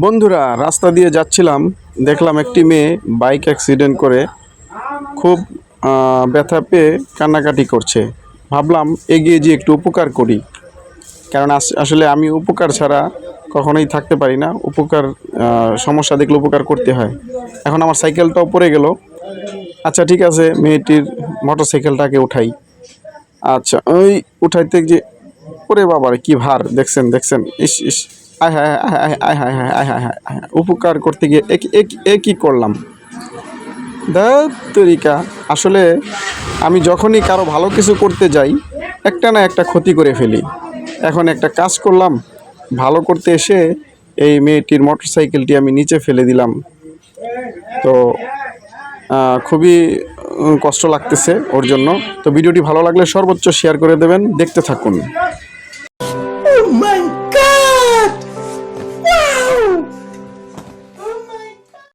বন্ধুরা, রাস্তা দিয়ে যাচ্ছিলাম, দেখলাম একটি মেয়ে বাইক অ্যাক্সিডেন্ট করে খুব ব্যথা পেয়ে কান্নাকাটি করছে। ভাবলাম এগিয়ে যেয়ে একটু উপকার করি, কারণ আসলে আমি উপকার ছাড়া কখনোই থাকতে পারি না। উপকার, সমস্যা দেখলে উপকার করতে হয়। এখন আমার সাইকেলটাও পড়ে গেল। আচ্ছা ঠিক আছে, মেয়েটির মোটর সাইকেলটাকে উঠাই। আচ্ছা, ওই উঠাইতে যে, ওরে বাবারে কি ভার, দেখছেন দেখছেন, ইস ইস, আয় হায় হায় আয় হায় হায় আয় হায় হায় হায়, উপকার করতে গিয়ে কি করলাম। ধ্যাৎ তরিকা। আসলে আমি যখনই কারো ভালো কিছু করতে যাই, একটা না একটা ক্ষতি করে ফেলি। এখন একটা কাজ করলাম, ভালো করতে এসে এই মেয়েটির মোটর সাইকেলটি আমি নিচে ফেলে দিলাম। তো খুবই কষ্ট লাগতেছে ওর জন্য। তো ভিডিওটি ভালো লাগলে সর্বোচ্চ শেয়ার করে দেবেন, দেখতে থাকুন।